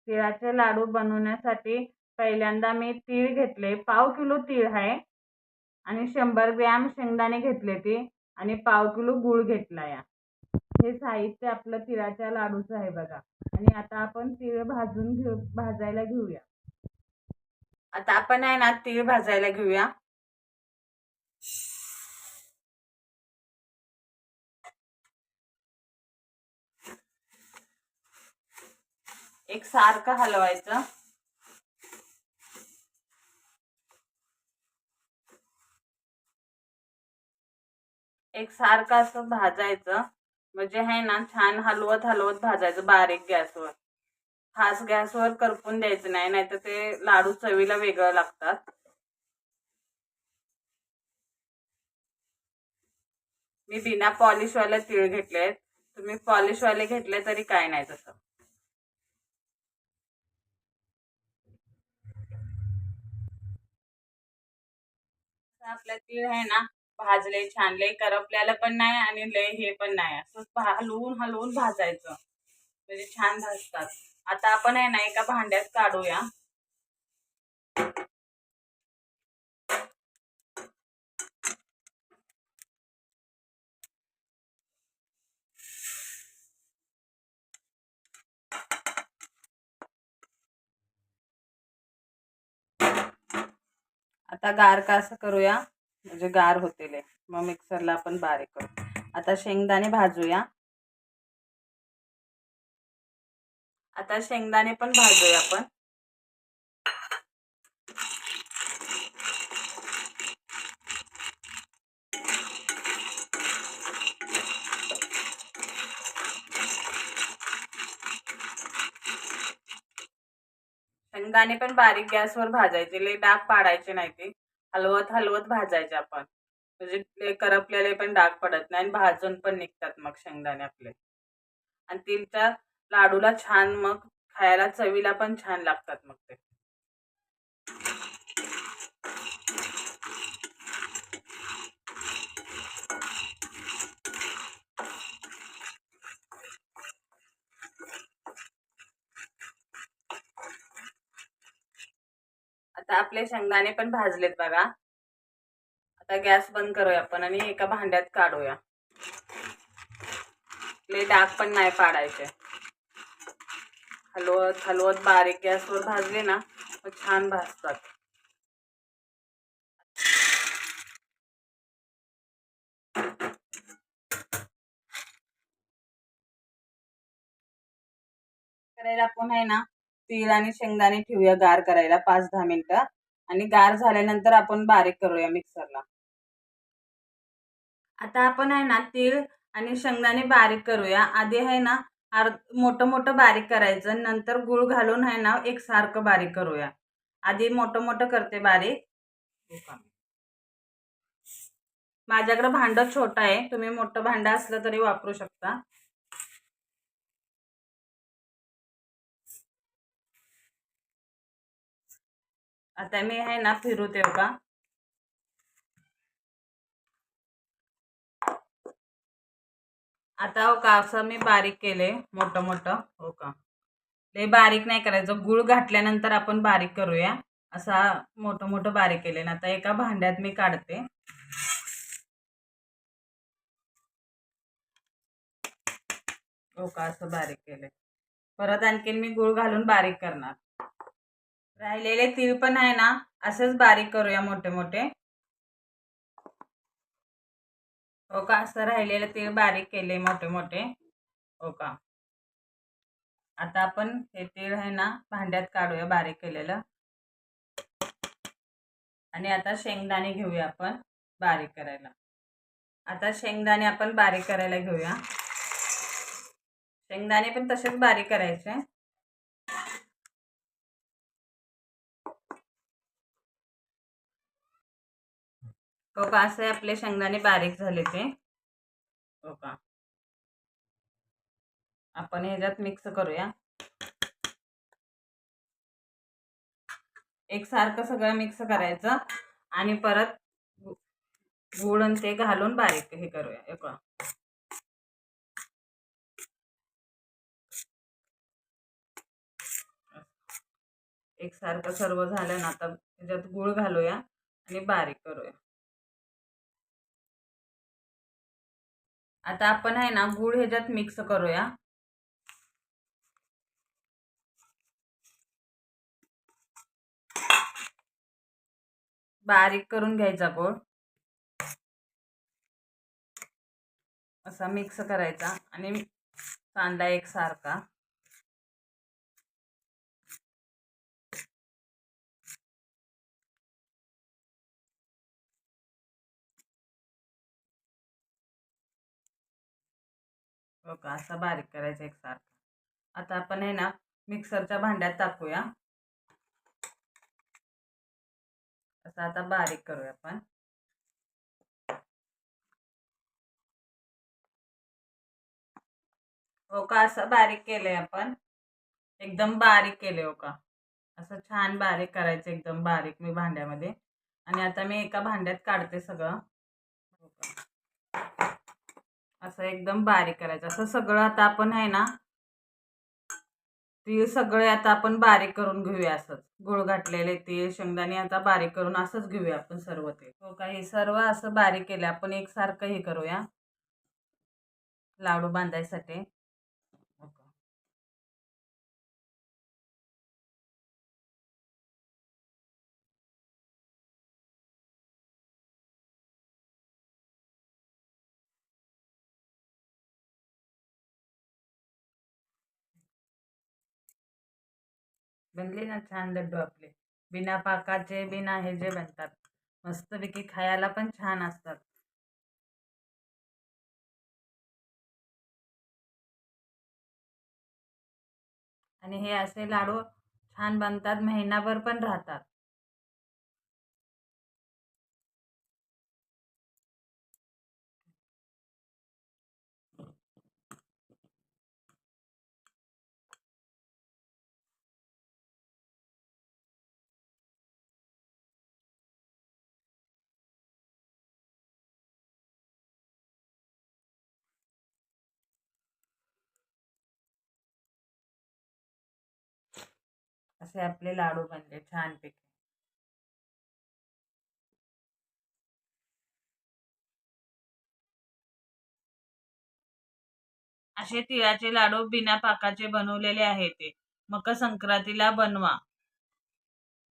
तिळाचे लाडू बनवण्यासाठी पहिल्यांदा मी तीळ घेतले, पाव किलो तीळ आहे आणि 100 ग्रॅम शेंगदाणे घेतले ते आणि पाव किलो गूळ घेतला या. हे साहित्य आपलं तिळाच्या लाडूचं आहे बघा. आणि आता आपण तीळ भाजायला घेऊया. आता आपण आहे ना तीळ भाजायला घेऊया. एक सारखं हलवायचं. एक सारखं असं भाजायचं. म्हणजे आहे ना छान हलवत हलवत भाजायचं बारीक गॅसवर. फास्ट गॅसवर करपून द्यायचं नाही, नाहीतर ते लाडू चवीला वेगळं लागतात. मी बिना पॉलिशवाले तीळ घेतले, तुम्ही पॉलिशवाले घेतले तरी काय नाही तसं. आपल्या तीळ आहे ना भाजले छान, लय करपल्याला पण नाही आणि लय हे पण नाही, असं हलवून हलवून भाजायचं म्हणजे छान भाजतात. आता आपण आहे ना एका भांड्यात काढूया. आता गार का असं करूया म्हणजे गार होतील, मग मिक्सरला आपण बारीक करू. आता शेंगदाणे भाजूया. आता शेंगदाणे पण भाजूया आपण. शेंगदाणे पण बारीक गॅसवर भाजायचे, लय डाग पाडायचे नाही, ते हलवत हलवत भाजायचे आपण, म्हणजे ते करपलेले पण डाग पडत नाही आणि भाजून पण निघतात मग शेंगदाणे आपले. आणि तिळच्या लाडूला छान मग खायला चवीला पण छान लागतात मग ते. आता आपले शेंगदाणे पण भाजलेत बघा. आता गॅस बंद करूया आपण आणि एका भांड्यात काढूया. लय डाग पण नाही पाडायचे. हलवत हलवत बारीक गॅसवर भाजले ना मग छान भाजतात. करायला आपण आहे ना तीळ आणि शेंगदाणे ठेवूया गार करायला 5-10 मिनिटं, आणि गार झाल्यानंतर आपण बारीक करूया मिक्सरला. आता आपण आहे ना तीळ आणि शेंगदाणे बारीक करूया. आधी आहे ना मोठं मोठं बारीक करायचं, नंतर गूळ घालून आहे ना एकसारखं बारीक करूया. आधी मोठं मोठं करते बारीक. माझ्याकडे भांडं छोटं आहे, तुम्ही मोठं भांडं असलं तरी वापरू शकता. आता मी आहे ना फिरवते हो का. आता हो का असं मी बारीक केले मोठं मोठं हो का. लय बारीक नाही करायचं, गूळ घातल्यानंतर आपण बारीक करूया. असा मोठं मोठं बारीक केले ना. आता एका भांड्यात मी काढते. हो का असं बारीक केले. परत आणखीन मी गूळ घालून बारीक करणार. राहिलेले तीळ पण आहे ना असंच बारीक करूया मोठे मोठे. हो का असं राहिलेले तीळ बारीक केले मोठे मोठे हो का. आता आपण हे तीळ आहे ना भांड्यात काढूया बारीक केलेलं. आणि आता शेंगदाणे घेऊया आपण बारीक करायला. आता शेंगदाणे आपण बारीक करायला घेऊया. शेंगदाणे पण तसेच बारीक करायचे. हो का असे आपले शेंगदाणे बारीक झाले ते हो का. आपण ह्याच्यात मिक्स करूया. एकसारखं सगळं मिक्स करायचं आणि परत गूळ आणि ते घालून बारीक हे करूया. हे का एकसारखं सर्व झालं ना, आता त्याच्यात गूळ घालूया आणि बारीक करूया. आता आपण आहे ना गूळ ह्याच्यात मिक्स करूया. बारीक करून घ्यायचा गूळ, असा मिक्स करायचा आणि कांदा एकसारखा. बघा असा बारीक करायचा एकसारखा. आता आपण आहे ना मिक्सरच्या भांड्यात टाकूया. असं आता बारीक करूया आपण. हो का, असं बारीक केलंय आपण, एकदम बारीक केले हो का. असं छान बारीक करायचं, एकदम बारीक मी भांड्यामध्ये. आणि आता मी एका भांड्यात काढते सगळं. हो का, असं एकदम बारीक करायचं. असं सगळं आता आपण आहे ना तीळ सगळे आता आपण बारीक करून घेऊया. असंच गुळ घातलेले तीळ शेंगदाणे आता बारीक करून असंच घेऊया आपण सर्व ते. हो का, हे सर्व असं बारीक केलं आपण एकसारखं हे करूया लाडू बांधायसाठी. हो का. बनले ना छान लड्डू आपले, बिना पाकाचे बिना हे जे बनतात, मस्तपैकी खायला पण छान असतात. आणि हे असे लाडू छान बनतात, महिनाभर पण राहतात. असे आपले लाडू बनले छानपैकी. असे तिळाचे लाडू बिना पाकाचे बनवलेले आहे ते. मकर संक्रांतीला बनवा.